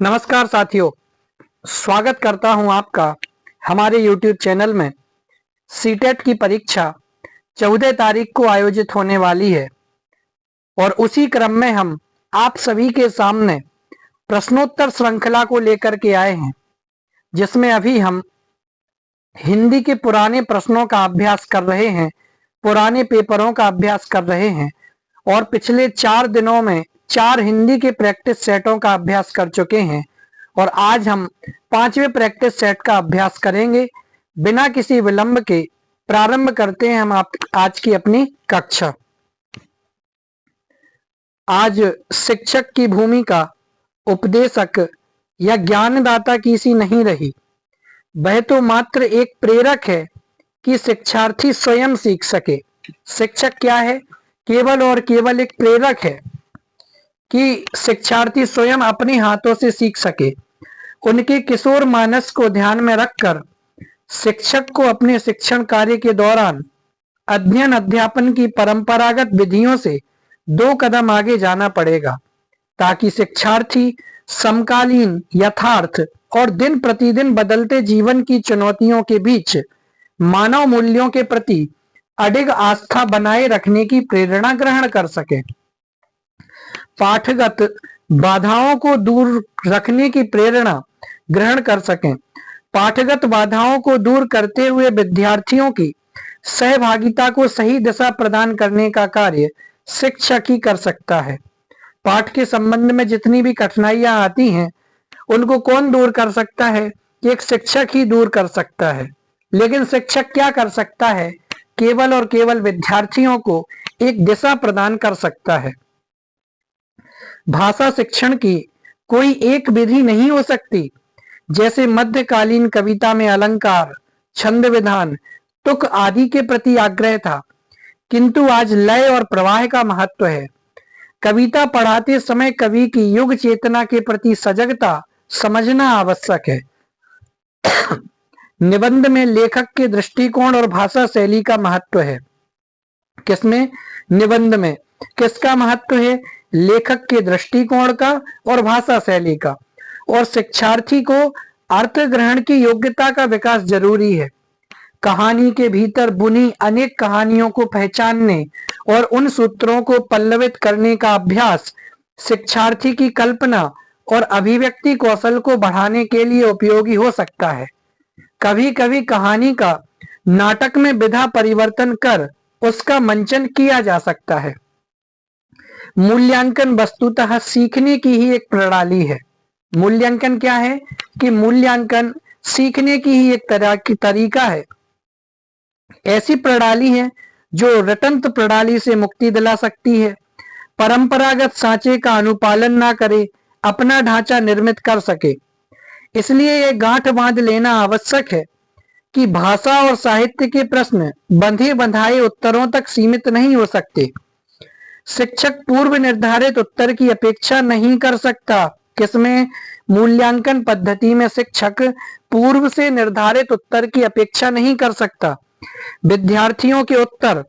नमस्कार साथियों, स्वागत करता हूं आपका हमारे YouTube चैनल में। सीटेट की परीक्षा 14 तारीख को आयोजित होने वाली है और उसी क्रम में हम आप सभी के सामने प्रश्नोत्तर श्रृंखला को लेकर के आए हैं, जिसमें अभी हम हिंदी के पुराने प्रश्नों का अभ्यास कर रहे हैं, पुराने पेपरों का अभ्यास कर रहे हैं और पिछले 4 दिनों में 4 हिंदी के प्रैक्टिस सेटों का अभ्यास कर चुके हैं और आज हम 5वें प्रैक्टिस सेट का अभ्यास करेंगे। बिना किसी विलंब के प्रारंभ करते हैं हम आज की अपनी कक्षा। आज शिक्षक की भूमिका उपदेशक या ज्ञानदाता की सी नहीं रही, वह तो मात्र एक प्रेरक है कि शिक्षार्थी स्वयं सीख सके। शिक्षक क्या है? केवल और केवल एक प्रेरक है कि शिक्षार्थी स्वयं अपने हाथों से सीख सके। उनके किशोर मानस को ध्यान में रखकर शिक्षक को अपने शिक्षण कार्य के दौरान अध्ययन अध्यापन की परंपरागत विधियों से 2 कदम आगे जाना पड़ेगा, ताकि शिक्षार्थी समकालीन यथार्थ और दिन प्रतिदिन बदलते जीवन की चुनौतियों के बीच मानव मूल्यों के प्रति अडिग आस्था बनाए रखने की प्रेरणा ग्रहण कर सके। पाठगत बाधाओं को दूर रखने की प्रेरणा ग्रहण कर सकें। पाठगत बाधाओं को दूर करते हुए विद्यार्थियों की सहभागिता को सही दिशा प्रदान करने का कार्य शिक्षक ही कर सकता है। पाठ के संबंध में जितनी भी कठिनाइयां आती हैं, उनको कौन दूर कर सकता है? एक शिक्षक ही दूर कर सकता है। लेकिन शिक्षक क्या कर सकता है? केवल और केवल विद्यार्थियों को एक दिशा प्रदान कर सकता है। भाषा शिक्षण की कोई एक विधि नहीं हो सकती। जैसे मध्यकालीन कविता में अलंकार, छंद विधान, तुक आदि के प्रति आग्रह था, किंतु आज लय और प्रवाह का महत्व है। कविता पढ़ाते समय कवि की युग चेतना के प्रति सजगता समझना आवश्यक है। निबंध में लेखक के दृष्टिकोण और भाषा शैली का महत्व है। किसमें? निबंध में किसका महत्व है? लेखक के दृष्टिकोण का और भाषा शैली का। और शिक्षार्थी को अर्थ ग्रहण की योग्यता का विकास जरूरी है। कहानी के भीतर बुनी अनेक कहानियों को पहचानने और उन सूत्रों को पल्लवित करने का अभ्यास शिक्षार्थी की कल्पना और अभिव्यक्ति कौशल को बढ़ाने के लिए उपयोगी हो सकता है। कभी कभी कहानी का नाटक में विधा परिवर्तन कर उसका मंचन किया जा सकता है। मूल्यांकन वस्तुतः सीखने की ही एक प्रणाली है। मूल्यांकन क्या है? कि मूल्यांकन सीखने की ही एक तरह की तरीका है। ऐसी प्रणाली है जो रटंत प्रणाली से मुक्ति दिला सकती है। परंपरागत सांचे का अनुपालन ना करे, अपना ढांचा निर्मित कर सके। इसलिए यह गांठ बांध लेना आवश्यक है कि भाषा और साहित्य के प्रश्न बंधे बंधाए उत्तरों तक सीमित नहीं हो सकते। शिक्षक पूर्व निर्धारित उत्तर की अपेक्षा नहीं कर सकता। किसमें? मूल्यांकन पद्धति में शिक्षक पूर्व से निर्धारित उत्तर की अपेक्षा नहीं कर सकता। विद्यार्थियों के उत्तर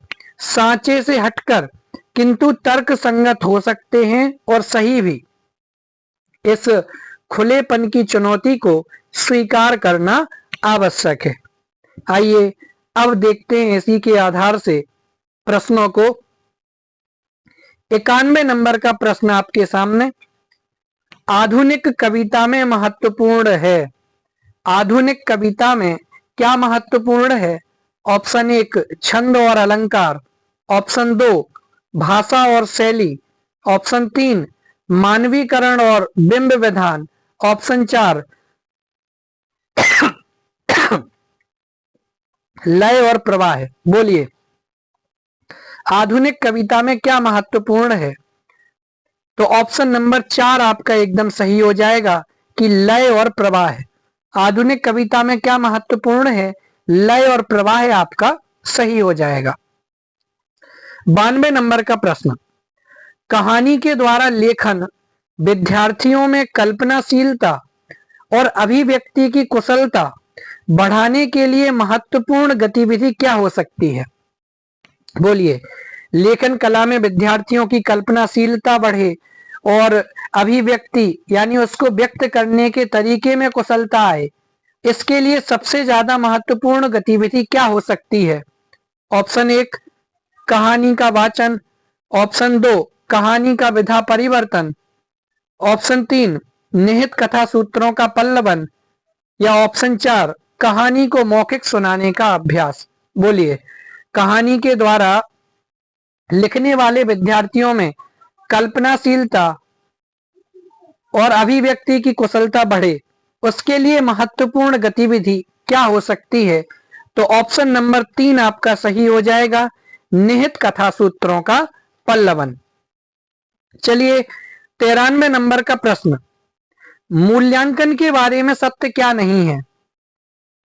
सांचे से हटकर किंतु तर्क संगत हो सकते हैं और सही भी। इस खुलेपन की चुनौती को स्वीकार करना आवश्यक है। आइए अब देखते हैं इसी के आधार से प्रश्नों को। 91 नंबर का प्रश्न आपके सामने। आधुनिक कविता में महत्वपूर्ण है। आधुनिक कविता में क्या महत्वपूर्ण है? ऑप्शन 1 छंद और अलंकार, ऑप्शन 2 भाषा और शैली, ऑप्शन 3 मानवीकरण और बिंब विधान, ऑप्शन 4 लय और प्रवाह। बोलिए, आधुनिक कविता में क्या महत्वपूर्ण है? तो ऑप्शन नंबर 4 आपका एकदम सही हो जाएगा कि लय और प्रवाह। आधुनिक कविता में क्या महत्वपूर्ण है? लय और प्रवाह आपका सही हो जाएगा। 92 नंबर का प्रश्न। कहानी के द्वारा लेखन विद्यार्थियों में कल्पनाशीलता और अभिव्यक्ति की कुशलता बढ़ाने के लिए महत्वपूर्ण गतिविधि क्या हो सकती है? बोलिए, लेखन कला में विद्यार्थियों की कल्पनाशीलता बढ़े और अभिव्यक्ति यानी उसको व्यक्त करने के तरीके में कुशलता आए, इसके लिए सबसे ज्यादा महत्वपूर्ण गतिविधि क्या हो सकती है? ऑप्शन 1 कहानी का वाचन, ऑप्शन 2 कहानी का विधा परिवर्तन, ऑप्शन 3 निहित कथा सूत्रों का पल्लवन, या ऑप्शन 4 कहानी को मौखिक सुनाने का अभ्यास। बोलिए, कहानी के द्वारा लिखने वाले विद्यार्थियों में कल्पनाशीलता और अभिव्यक्ति की कुशलता बढ़े, उसके लिए महत्वपूर्ण गतिविधि क्या हो सकती है? तो ऑप्शन नंबर 3 आपका सही हो जाएगा, निहित कथा सूत्रों का पल्लवन। चलिए 93 नंबर का प्रश्न, मूल्यांकन के बारे में सत्य क्या नहीं है?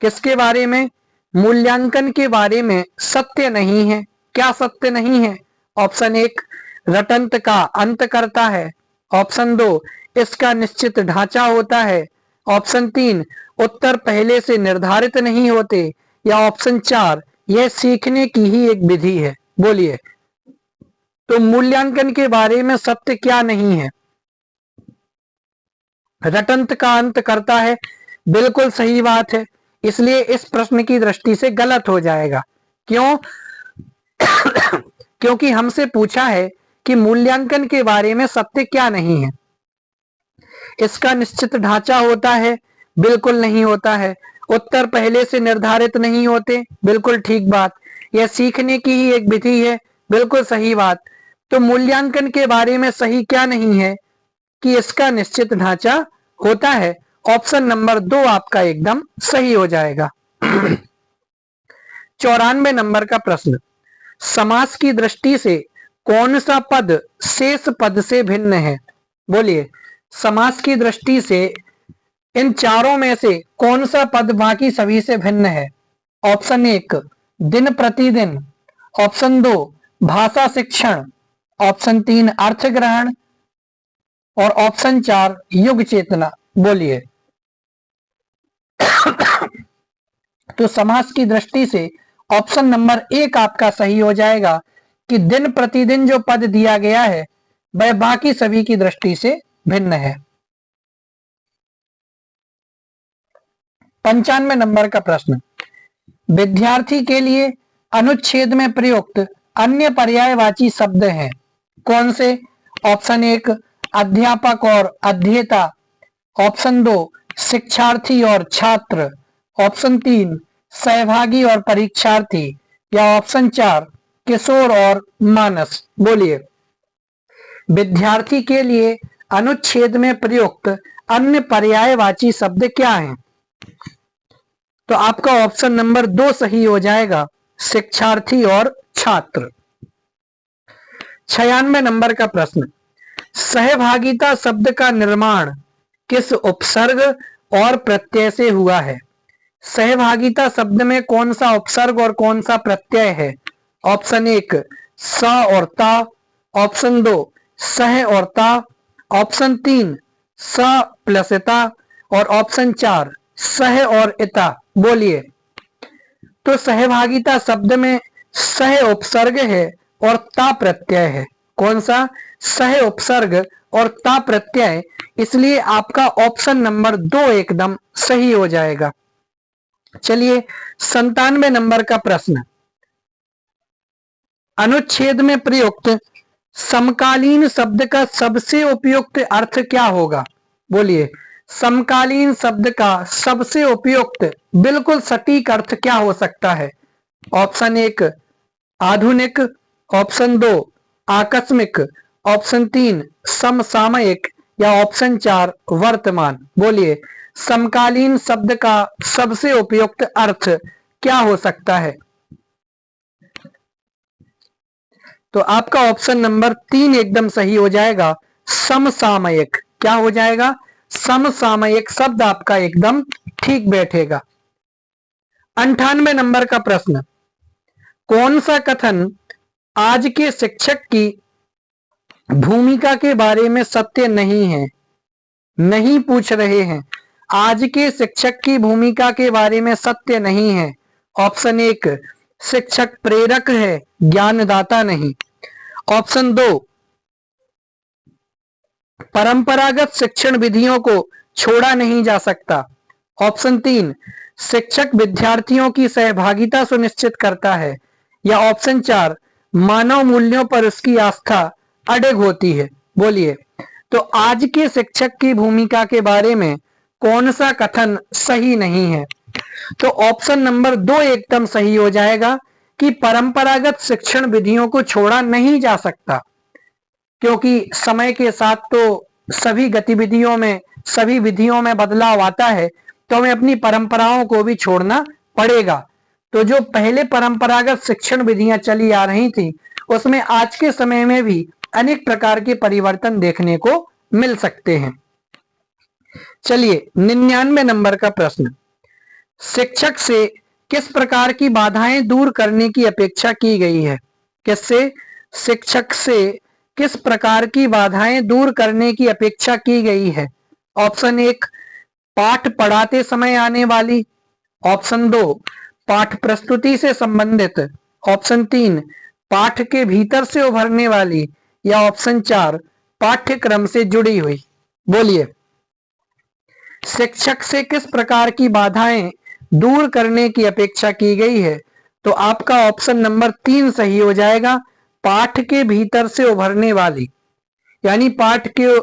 किसके बारे में? मूल्यांकन के बारे में सत्य नहीं है। क्या सत्य नहीं है? ऑप्शन 1 रटंत का अंत करता है, ऑप्शन 2 इसका निश्चित ढांचा होता है, ऑप्शन 3 उत्तर पहले से निर्धारित नहीं होते, या ऑप्शन 4 यह सीखने की ही एक विधि है। बोलिए, तो मूल्यांकन के बारे में सत्य क्या नहीं है? रटंत का अंत करता है, बिल्कुल सही बात है, इसलिए इस प्रश्न की दृष्टि से गलत हो जाएगा। क्यों? क्योंकि हमसे पूछा है कि मूल्यांकन के बारे में सत्य क्या नहीं है। इसका निश्चित ढांचा होता है, बिल्कुल नहीं होता है। उत्तर पहले से निर्धारित नहीं होते, बिल्कुल ठीक बात। यह सीखने की ही एक विधि है, बिल्कुल सही बात। तो मूल्यांकन के बारे में सही क्या नहीं है? कि इसका निश्चित ढांचा होता है। ऑप्शन नंबर 2 आपका एकदम सही हो जाएगा। 94 नंबर का प्रश्न, समास की दृष्टि से कौन सा पद शेष पद से भिन्न है? बोलिए, समास की दृष्टि से इन चारों में से कौन सा पद बाकी सभी से भिन्न है? ऑप्शन 1 दिन प्रतिदिन, ऑप्शन 2 भाषा शिक्षण, ऑप्शन 3 अर्थ ग्रहण, और ऑप्शन 4 युग चेतना। बोलिए, तो समास की दृष्टि से ऑप्शन नंबर 1 आपका सही हो जाएगा कि दिन प्रतिदिन जो पद दिया गया है वह बाकी सभी की दृष्टि से भिन्न है। 95 नंबर का प्रश्न, विद्यार्थी के लिए अनुच्छेद में प्रयुक्त अन्य पर्यायवाची शब्द हैं, कौन से? ऑप्शन 1 अध्यापक और अध्येता, ऑप्शन 2 शिक्षार्थी और छात्र, ऑप्शन 3 सहभागी और परीक्षार्थी, या ऑप्शन 4 किशोर और मानस। बोलिए, विद्यार्थी के लिए अनुच्छेद में प्रयुक्त अन्य पर्यायवाची शब्द क्या हैं? तो आपका ऑप्शन नंबर 2 सही हो जाएगा, शिक्षार्थी और छात्र। 96 नंबर का प्रश्न, सहभागिता शब्द का निर्माण किस उपसर्ग और प्रत्यय से हुआ है? सहभागिता शब्द में कौन सा उपसर्ग और कौन सा प्रत्यय है? ऑप्शन 1 स और ता, ऑप्शन 2 सह और ता, ऑप्शन 3 स प्लस इता, और ऑप्शन 4 सह और इता। बोलिए, तो सहभागिता शब्द में सह उपसर्ग है और ता प्रत्यय है। कौन सा? सह उपसर्ग और ता प्रत्यय, इसलिए आपका ऑप्शन नंबर 2 एकदम सही हो जाएगा। चलिए 97 नंबर का प्रश्न, अनुच्छेद में प्रयुक्त समकालीन शब्द का सबसे उपयुक्त अर्थ क्या होगा? बोलिए, समकालीन शब्द का सबसे उपयुक्त बिल्कुल सटीक अर्थ क्या हो सकता है? ऑप्शन 1 आधुनिक, ऑप्शन 2 आकस्मिक, ऑप्शन 3 समसामयिक, या ऑप्शन 4 वर्तमान। बोलिए, समकालीन शब्द का सबसे उपयुक्त अर्थ क्या हो सकता है? तो आपका ऑप्शन नंबर 3 एकदम सही हो जाएगा, समसामयिक। क्या हो जाएगा? समसामयिक शब्द आपका एकदम ठीक बैठेगा। 98 नंबर का प्रश्न, कौन सा कथन आज के शिक्षक की भूमिका के बारे में सत्य नहीं है? नहीं पूछ रहे हैं, आज के शिक्षक की भूमिका के बारे में सत्य नहीं है। ऑप्शन 1 शिक्षक प्रेरक है, ज्ञानदाता नहीं, ऑप्शन 2 परंपरागत शिक्षण विधियों को छोड़ा नहीं जा सकता। ऑप्शन 3, शिक्षक विद्यार्थियों की सहभागिता सुनिश्चित करता है। या ऑप्शन 4, मानव मूल्यों पर उसकी आस्था अडिग होती है। बोलिए, तो आज के शिक्षक की भूमिका के बारे में कौन सा कथन सही नहीं है? तो ऑप्शन नंबर 2 एकदम सही हो जाएगा कि परंपरागत शिक्षण विधियों को छोड़ा नहीं जा सकता, क्योंकि समय के साथ तो सभी गतिविधियों में, सभी विधियों में बदलाव आता है, तो हमें अपनी परंपराओं को भी छोड़ना पड़ेगा। तो जो पहले परंपरागत शिक्षण विधियां चली आ रही थी, उसमें आज के समय में भी अनेक प्रकार के परिवर्तन देखने को मिल सकते हैं। चलिए 99 नंबर का प्रश्न, शिक्षक से किस प्रकार की बाधाएं दूर करने की अपेक्षा की गई है? किससे? शिक्षक से किस प्रकार की बाधाएं दूर करने की अपेक्षा की गई है? ऑप्शन 1, पाठ पढ़ाते समय आने वाली। ऑप्शन 2, पाठ प्रस्तुति से संबंधित। ऑप्शन 3, पाठ के भीतर से उभरने वाली। या ऑप्शन 4, पाठ्यक्रम से जुड़ी हुई। बोलिए, शिक्षक से किस प्रकार की बाधाएं दूर करने की अपेक्षा की गई है? तो आपका ऑप्शन नंबर 3 सही हो जाएगा, पाठ के भीतर से उभरने वाली। यानी पाठ के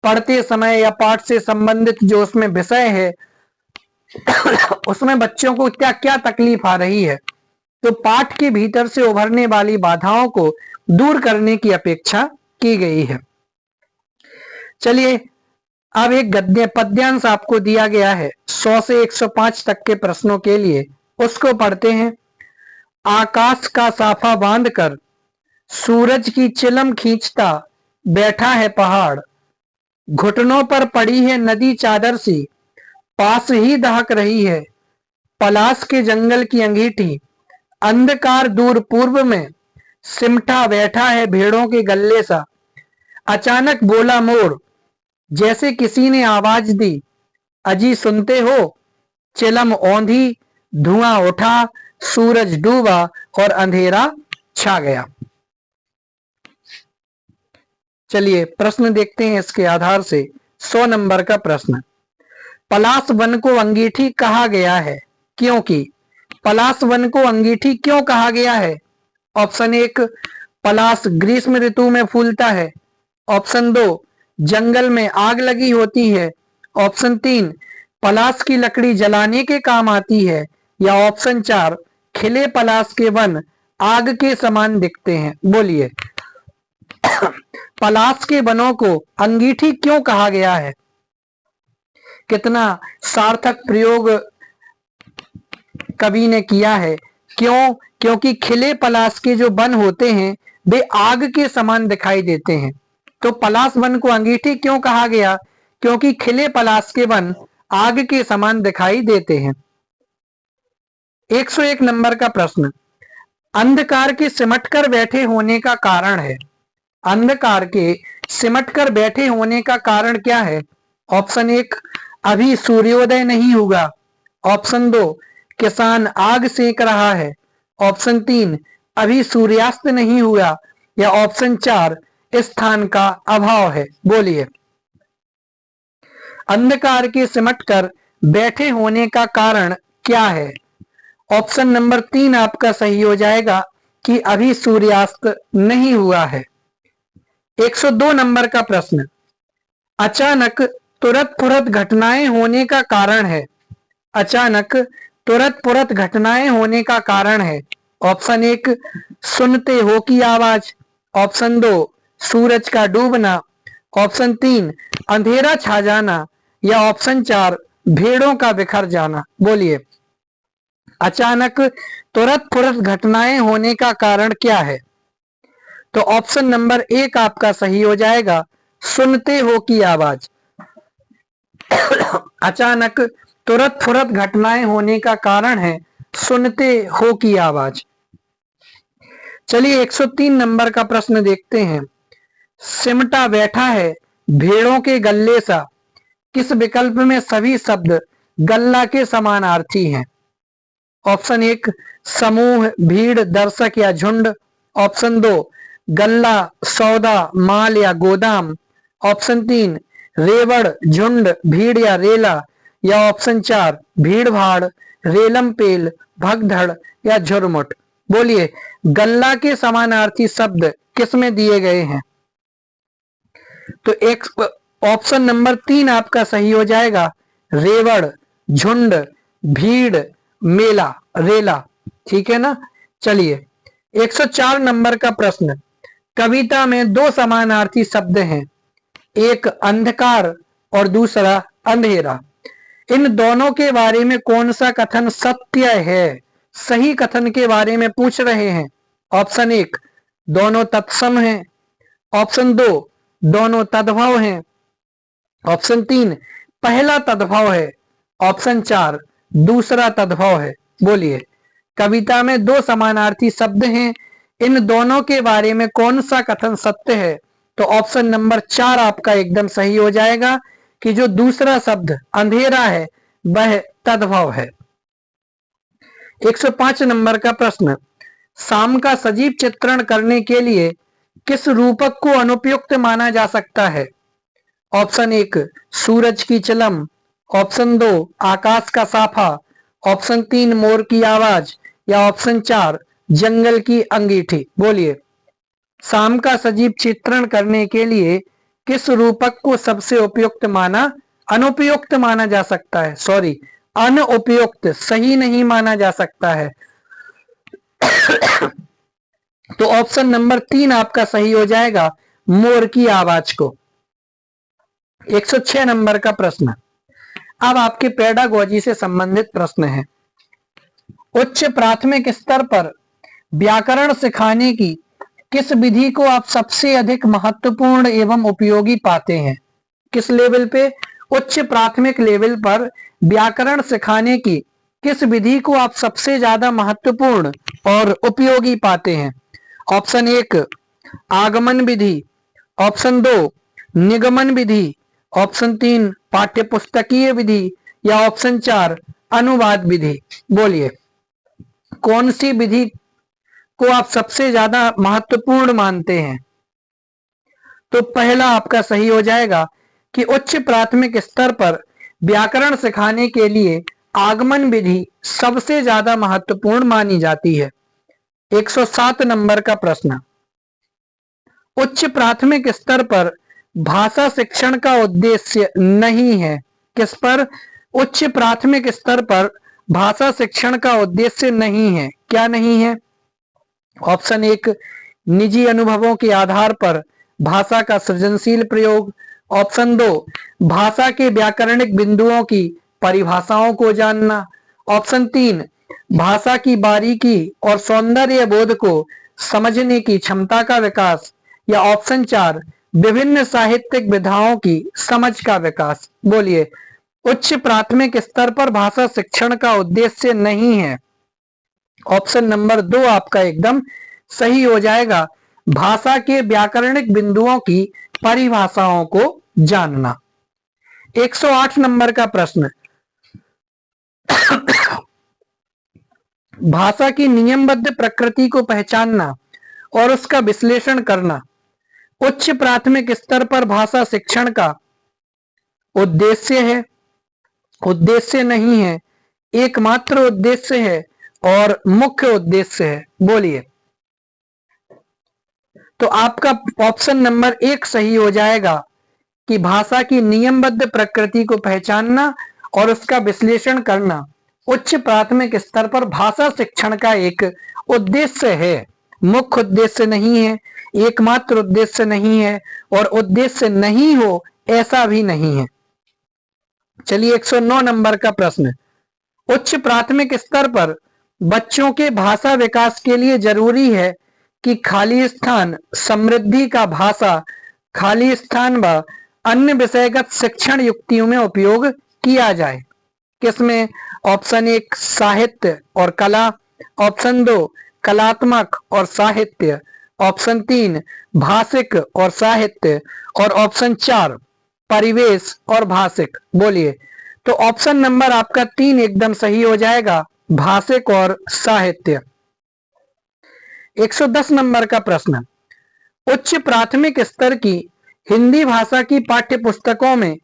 पढ़ते समय या पाठ से संबंधित जो उसमें विषय है उसमें बच्चों को क्या क्या तकलीफ आ रही है, तो पाठ के भीतर से उभरने वाली बाधाओं को दूर करने की अपेक्षा की गई है। चलिए अब एक गद्य पद्यांश आपको दिया गया है 100 से 105 तक के प्रश्नों के लिए, उसको पढ़ते हैं। आकाश का साफा बांधकर सूरज की चिलम खींचता बैठा है पहाड़, घुटनों पर पड़ी है नदी चादर सी, पास ही दहक रही है पलाश के जंगल की अंगीठी, अंधकार दूर पूर्व में सिमटा बैठा है भेड़ों के गल्ले सा, अचानक बोला मोर जैसे किसी ने आवाज दी, अजी सुनते हो? चिलम औंधी, धुआं उठा, सूरज डूबा और अंधेरा छा गया। चलिए प्रश्न देखते हैं इसके आधार से। 100 नंबर का प्रश्न, पलाश वन को अंगीठी कहा गया है क्योंकि? पलाश वन को अंगीठी क्यों कहा गया है? ऑप्शन 1, पलाश ग्रीष्म ऋतु में फूलता है। ऑप्शन 2, जंगल में आग लगी होती है। ऑप्शन 3, पलाश की लकड़ी जलाने के काम आती है। या ऑप्शन 4, खिले पलाश के वन आग के समान दिखते हैं। बोलिए, पलाश के वनों को अंगीठी क्यों कहा गया है? कितना सार्थक प्रयोग कवि ने किया है। क्यों? क्योंकि खिले पलाश के जो वन होते हैं वे आग के समान दिखाई देते हैं। तो पलाश वन को अंगीठी क्यों कहा गया? क्योंकि खिले पलाश के वन आग के समान दिखाई देते हैं। 101 नंबर का प्रश्न, अंधकार के सिमटकर बैठे होने का कारण है। अंधकार के सिमटकर बैठे होने का कारण क्या है? ऑप्शन 1, अभी सूर्योदय नहीं हुआ। ऑप्शन 2, किसान आग सेक रहा है। ऑप्शन 3, अभी सूर्यास्त नहीं हुआ। या ऑप्शन 4, स्थान का अभाव है। बोलिए, अंधकार के सिमटकर बैठे होने का कारण क्या है? ऑप्शन नंबर 3 आपका सही हो जाएगा कि अभी सूर्यास्त नहीं हुआ है। 102 नंबर का प्रश्न, अचानक तुरंत फुरत घटनाएं होने का कारण है। अचानक तुरंत फुरत घटनाएं होने का कारण है। ऑप्शन 1, सुनते हो की आवाज। ऑप्शन 2, सूरज का डूबना। ऑप्शन 3, अंधेरा छा जाना। या ऑप्शन 4, भेड़ों का बिखर जाना। बोलिए, अचानक तुरंत फुरत घटनाएं होने का कारण क्या है? तो ऑप्शन नंबर 1 आपका सही हो जाएगा, सुनते हो की आवाज। अचानक तुरंत फुरत घटनाएं होने का कारण है सुनते हो की आवाज। चलिए 103 नंबर का प्रश्न देखते हैं। सिमटा बैठा है भेड़ों के गल्ले सा, किस विकल्प में सभी शब्द गल्ला के समानार्थी हैं? ऑप्शन 1, समूह, भीड़, दर्शक या झुंड। ऑप्शन 2, गल्ला, सौदा, माल या गोदाम। ऑप्शन 3 रेवड़, झुंड, भीड़ या रेला, या ऑप्शन 4 भीड़ भाड़, रेलम पेल, भगदड़ या झुरमुट। बोलिए गल्ला के समानार्थी शब्द किसमें दिए गए हैं? तो एक ऑप्शन नंबर 3 आपका सही हो जाएगा, रेवड़, झुंड, भीड़, मेला, रेला। ठीक है ना। चलिए 104 नंबर का प्रश्न, कविता में दो समानार्थी शब्द हैं, एक अंधकार और दूसरा अंधेरा। इन दोनों के बारे में कौन सा कथन सत्य है? सही कथन के बारे में पूछ रहे हैं। ऑप्शन 1 दोनों तत्सम हैं, ऑप्शन 2 दोनों तद्भव हैं, ऑप्शन 3 पहला तद्भव है, ऑप्शन 4 दूसरा तद्भव है। बोलिए कविता में दो समानार्थी शब्द हैं, इन दोनों के बारे में कौन सा कथन सत्य है? तो ऑप्शन नंबर 4 आपका एकदम सही हो जाएगा कि जो दूसरा शब्द अंधेरा है वह तद्भव है। 105 नंबर का प्रश्न, शाम का सजीव चित्रण करने के लिए किस रूपक को अनुपयुक्त माना जा सकता है? ऑप्शन 1 सूरज की चिलम, ऑप्शन 2 आकाश का साफा, ऑप्शन 3 मोर की आवाज, या ऑप्शन 4 जंगल की अंगीठी। बोलिए शाम का सजीव चित्रण करने के लिए किस रूपक को सबसे उपयुक्त माना, अनुपयुक्त माना जा सकता है? सॉरी अनुपयुक्त, सही नहीं माना जा सकता है। तो ऑप्शन नंबर 3 आपका सही हो जाएगा, मोर की आवाज को। 106 नंबर का प्रश्न, अब आपके पेडागोजी से संबंधित प्रश्न है। उच्च प्राथमिक स्तर पर व्याकरण सिखाने की किस विधि को आप सबसे अधिक महत्वपूर्ण एवं उपयोगी पाते हैं? किस लेवल पे? उच्च प्राथमिक लेवल पर व्याकरण सिखाने की किस विधि को आप सबसे ज्यादा महत्वपूर्ण और उपयोगी पाते हैं? ऑप्शन 1 आगमन विधि, ऑप्शन 2 निगमन विधि, ऑप्शन 3 पाठ्यपुस्तकीय विधि, या ऑप्शन 4 अनुवाद विधि। बोलिए कौन सी विधि को आप सबसे ज्यादा महत्वपूर्ण मानते हैं? तो पहला आपका सही हो जाएगा कि उच्च प्राथमिक स्तर पर व्याकरण सिखाने के लिए आगमन विधि सबसे ज्यादा महत्वपूर्ण मानी जाती है। 107 नंबर का प्रश्न, उच्च प्राथमिक स्तर पर भाषा शिक्षण का उद्देश्य नहीं है। किस पर? उच्च प्राथमिक स्तर पर भाषा शिक्षण का उद्देश्य नहीं है। क्या नहीं है? ऑप्शन 1 निजी अनुभवों के आधार पर भाषा का सृजनशील प्रयोग, ऑप्शन 2 भाषा के व्याकरणिक बिंदुओं की परिभाषाओं को जानना, ऑप्शन 3 भाषा की बारीकी और सौंदर्य बोध को समझने की क्षमता का विकास, या ऑप्शन 4 विभिन्न साहित्यिक विधाओं की समझ का विकास। बोलिए उच्च प्राथमिक स्तर पर भाषा शिक्षण का उद्देश्य नहीं है। ऑप्शन नंबर 2 आपका एकदम सही हो जाएगा, भाषा के व्याकरणिक बिंदुओं की परिभाषाओं को जानना। 108 नंबर का प्रश्न, भाषा की नियमबद्ध प्रकृति को पहचानना और उसका विश्लेषण करना उच्च प्राथमिक स्तर पर भाषा शिक्षण का उद्देश्य है? उद्देश्य नहीं है, एकमात्र उद्देश्य है और मुख्य उद्देश्य है। बोलिए तो आपका ऑप्शन नंबर 1 सही हो जाएगा कि भाषा की नियमबद्ध प्रकृति को पहचानना और उसका विश्लेषण करना उच्च प्राथमिक स्तर पर भाषा शिक्षण का एक उद्देश्य है, मुख्य उद्देश्य नहीं है, एकमात्र उद्देश्य नहीं है, और उद्देश्य नहीं हो ऐसा भी नहीं है। चलिए 109 नंबर का प्रश्न, उच्च प्राथमिक स्तर पर बच्चों के भाषा विकास के लिए जरूरी है कि खाली स्थान समृद्धि का भाषा खाली स्थान व अन्य विषयगत शिक्षण युक्तियों में उपयोग किया जाए। किसमें? ऑप्शन 1 साहित्य और कला, ऑप्शन 2 कलात्मक और साहित्य, ऑप्शन 3 भाषिक और साहित्य, और ऑप्शन 4 परिवेश और भाषिक। बोलिए तो ऑप्शन नंबर आपका 3 एकदम सही हो जाएगा, भाषिक और साहित्य। 110 नंबर का प्रश्न, उच्च प्राथमिक स्तर की हिंदी भाषा की पाठ्य पुस्तकों में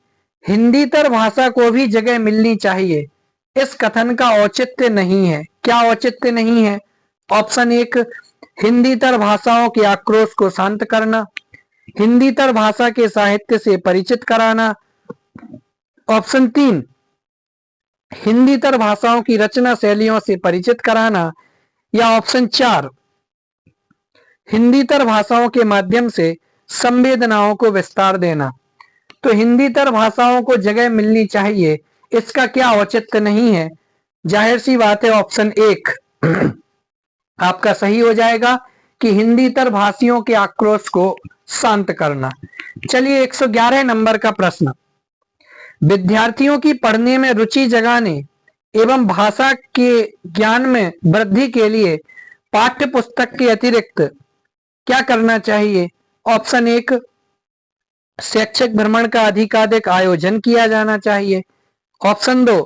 हिंदीतर भाषा को भी जगह मिलनी चाहिए, इस कथन का औचित्य नहीं है। क्या औचित्य नहीं है? ऑप्शन 1 हिंदीतर भाषाओं के आक्रोश को शांत करना, हिंदीतर भाषा के साहित्य से परिचित कराना, ऑप्शन 3 हिंदीतर भाषाओं की रचना शैलियों से परिचित कराना, या ऑप्शन 4 हिंदीतर भाषाओं के माध्यम से संवेदनाओं को विस्तार देना। तो हिंदीतर भाषाओं को जगह मिलनी चाहिए, इसका क्या औचित्य नहीं है? जाहिर सी बात है ऑप्शन 1 आपका सही हो जाएगा कि हिंदीतर भाषियों के आक्रोश को शांत करना। चलिए 111 नंबर का प्रश्न, विद्यार्थियों की पढ़ने में रुचि जगाने एवं भाषा के ज्ञान में वृद्धि के लिए पाठ्य पुस्तक के अतिरिक्त क्या करना चाहिए? ऑप्शन 1 शैक्षिक भ्रमण का अधिकाधिक आयोजन किया जाना चाहिए, ऑप्शन 2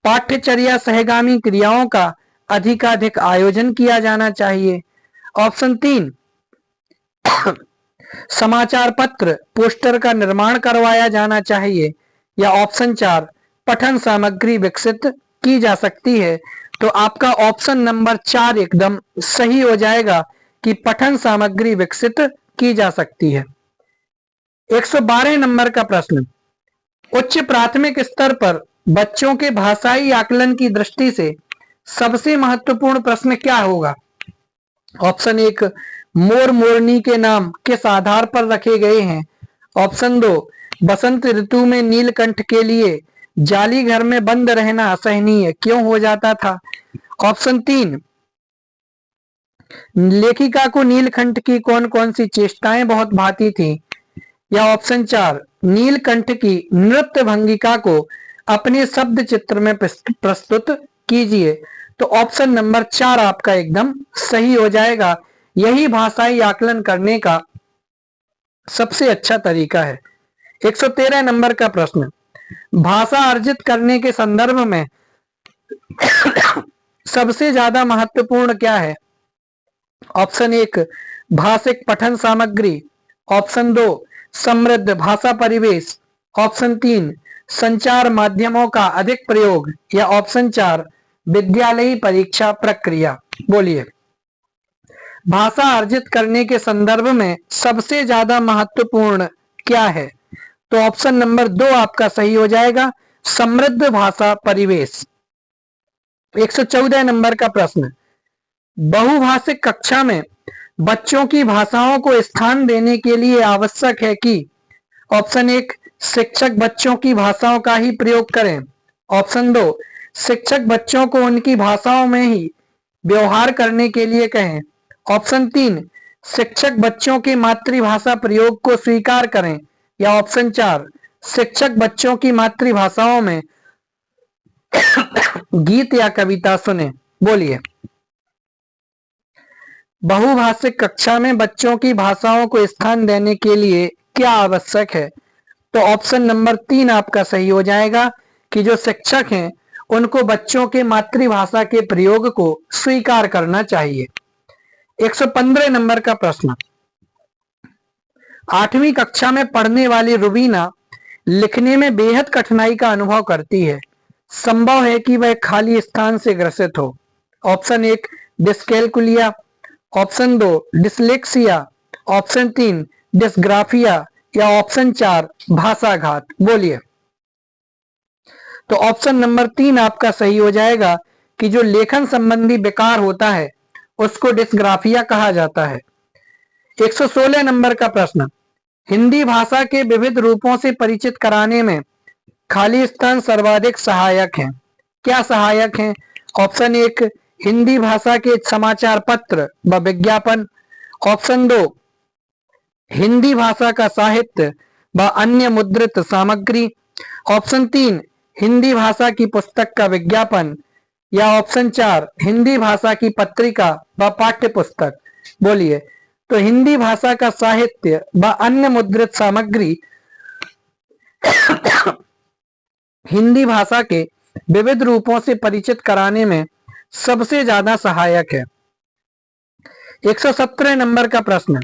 पाठ्यचर्या सहगामी क्रियाओं का अधिकाधिक आयोजन किया जाना चाहिए, ऑप्शन 3 समाचार पत्र पोस्टर का निर्माण करवाया जाना चाहिए, या ऑप्शन 4 पठन सामग्री विकसित की जा सकती है। तो आपका ऑप्शन नंबर 4 एकदम सही हो जाएगा कि पठन सामग्री विकसित की जा सकती है। 112 नंबर का प्रश्न, उच्च प्राथमिक स्तर पर बच्चों के भाषाई आकलन की दृष्टि से सबसे महत्वपूर्ण प्रश्न क्या होगा? ऑप्शन 1 मोर मोरनी के नाम किस आधार पर रखे गए हैं, ऑप्शन 2 बसंत ऋतु में नीलकंठ के लिए जाली घर में बंद रहना असहनीय क्यों हो जाता था, ऑप्शन 3 लेखिका को नीलकंठ की कौन कौन सी चेष्टाएं बहुत भाती थी, या ऑप्शन 4 नीलकंठ की नृत्य भंगिका को अपने शब्द चित्र में प्रस्तुत कीजिए। तो ऑप्शन नंबर 4 आपका एकदम सही हो जाएगा। यही भाषाई आकलन करने का सबसे अच्छा तरीका है। 113 नंबर का प्रश्न, भाषा अर्जित करने के संदर्भ में सबसे ज्यादा महत्वपूर्ण क्या है? ऑप्शन 1 भाषिक पठन सामग्री, ऑप्शन 2 समृद्ध भाषा परिवेश, ऑप्शन 3 संचार माध्यमों का अधिक प्रयोग, या ऑप्शन 4 विद्यालयी परीक्षा प्रक्रिया। बोलिए, भाषा अर्जित करने के संदर्भ में सबसे ज्यादा महत्वपूर्ण क्या है? तो ऑप्शन नंबर 2 आपका सही हो जाएगा, समृद्ध भाषा परिवेश। 114 नंबर का प्रश्न, बहुभाषिक कक्षा में बच्चों की भाषाओं को स्थान देने के लिए आवश्यक है कि ऑप्शन 1 शिक्षक बच्चों की भाषाओं का ही प्रयोग करें, ऑप्शन 2 शिक्षक बच्चों को उनकी भाषाओं में ही व्यवहार करने के लिए कहें, ऑप्शन 3 शिक्षक बच्चों की मातृभाषा प्रयोग को स्वीकार करें, या ऑप्शन 4 शिक्षक बच्चों की मातृभाषाओं में गीत या कविता सुने। बोलिए, बहुभाषिक कक्षा में बच्चों की भाषाओं को स्थान देने के लिए क्या आवश्यक है? तो ऑप्शन नंबर 3 आपका सही हो जाएगा कि जो शिक्षक हैं उनको बच्चों के मातृभाषा के प्रयोग को स्वीकार करना चाहिए। 115 नंबर का प्रश्न, 8वीं कक्षा में पढ़ने वाली रुबीना लिखने में बेहद कठिनाई का अनुभव करती है, संभव है कि वह खाली स्थान से ग्रसित हो। Option 1 dyscalculia, option 2 dyslexia, option 3 dysgraphia, या ऑप्शन 4 भाषाघात। बोलिए, तो ऑप्शन नंबर 3 आपका सही हो जाएगा कि जो लेखन संबंधी विकार होता है उसको डिस्ग्राफिया कहा जाता है। 116 नंबर का प्रश्न, हिंदी भाषा के विविध रूपों से परिचित कराने में खाली स्थान सर्वाधिक सहायक है। क्या सहायक है? ऑप्शन 1 हिंदी भाषा के समाचार पत्र व विज्ञापन, ऑप्शन 2 हिंदी भाषा का साहित्य व अन्य मुद्रित सामग्री, ऑप्शन 3 हिंदी भाषा की पुस्तक का विज्ञापन, या ऑप्शन 4 हिंदी भाषा की पत्रिका व पाठ्य पुस्तक। बोलिए, तो हिंदी भाषा का साहित्य व अन्य मुद्रित सामग्री हिंदी भाषा के विविध रूपों से परिचित कराने में सबसे ज्यादा सहायक है। 117 नंबर का प्रश्न,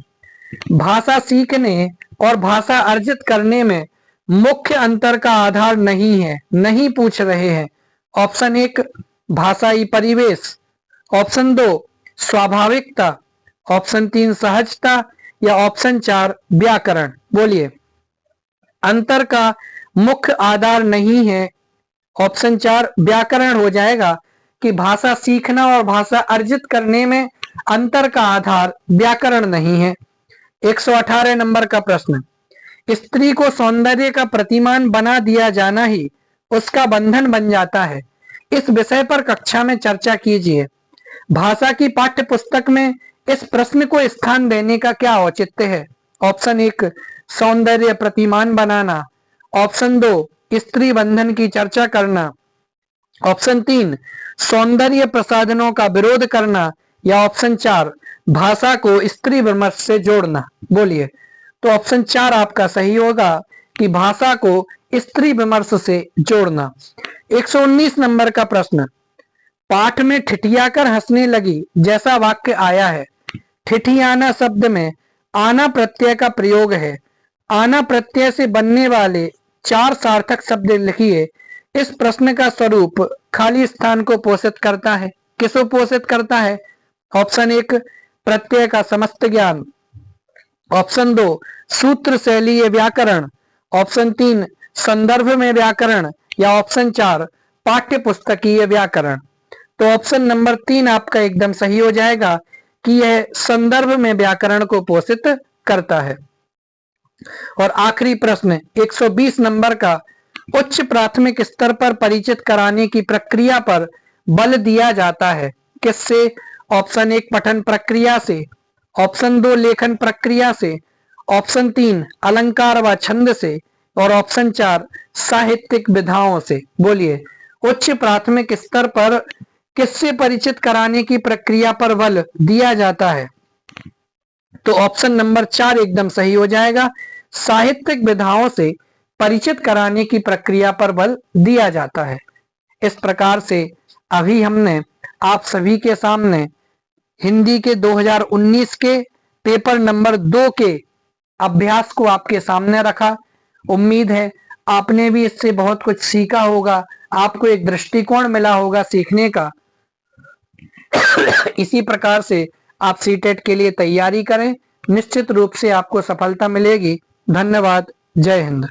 भाषा सीखने और भाषा अर्जित करने में मुख्य अंतर का आधार नहीं है, नहीं पूछ रहे हैं। ऑप्शन 1 भाषाई परिवेश, ऑप्शन 2 स्वाभाविकता, ऑप्शन 3 सहजता या ऑप्शन 4 व्याकरण। बोलिए। अंतर का मुख्य आधार नहीं है, ऑप्शन 4 व्याकरण हो जाएगा कि भाषा सीखना और भाषा अर्जित करने में अंतर का आधार व्याकरण नहीं है। 118 नंबर का प्रश्न, स्त्री को सौंदर्य का प्रतिमान बना दिया जाना ही उसका बंधन बन जाता है, इस विषय पर कक्षा में चर्चा कीजिए। भाषा की पाठ्य पुस्तक में इस प्रश्न को स्थान देने का क्या औचित्य है? ऑप्शन 1 सौंदर्य प्रतिमान बनाना, ऑप्शन 2 स्त्री बंधन की चर्चा करना, ऑप्शन 3 सौंदर्य प्रसाधनों का विरोध करना या ऑप्शन 4 भाषा को स्त्री विमर्श से जोड़ना। बोलिए। तो ऑप्शन 4 आपका सही होगा कि भाषा को स्त्री विमर्श से जोड़ना। 119 नंबर का प्रश्न, पाठ में ठिठियाकर हंसने लगी जैसा वाक्य आया है। ठिठियाना शब्द में आना प्रत्यय का प्रयोग है। आना प्रत्यय से बनने वाले 4 सार्थक शब्द लिखिए। इस प्रश्न का स्वरूप खाली स्थान को पोषित करता है। किसको पोषित करता है? ऑप्शन 1 प्रत्यय का समस्त ज्ञान, ऑप्शन 2 सूत्र शैलीय व्याकरण, ऑप्शन 3 संदर्भ में व्याकरण या ऑप्शन 4 पाठ्य पुस्तकीय व्याकरण। तो ऑप्शन नंबर 3 आपका एकदम सही हो जाएगा कि यह संदर्भ में व्याकरण को पोषित करता है। और आखिरी प्रश्न 120 नंबर का, उच्च प्राथमिक स्तर पर परिचित कराने की प्रक्रिया पर बल दिया जाता है। किससे? ऑप्शन 1 पठन प्रक्रिया से, ऑप्शन 2 लेखन प्रक्रिया से, ऑप्शन 3 अलंकार व छंद से और ऑप्शन 4 साहित्यिक विधाओं से। बोलिए। उच्च प्राथमिक स्तर पर किससे परिचित कराने की प्रक्रिया पर बल दिया जाता है? तो ऑप्शन नंबर 4 एकदम सही हो जाएगा, साहित्यिक विधाओं से परिचित कराने की प्रक्रिया पर बल दिया जाता है। इस प्रकार से अभी हमने आप सभी के सामने हिंदी के 2019 के पेपर नंबर 2 के अभ्यास को आपके सामने रखा। उम्मीद है आपने भी इससे बहुत कुछ सीखा होगा, आपको एक दृष्टिकोण मिला होगा सीखने का। इसी प्रकार से आप सीटेट के लिए तैयारी करें, निश्चित रूप से आपको सफलता मिलेगी। धन्यवाद। जय हिंद।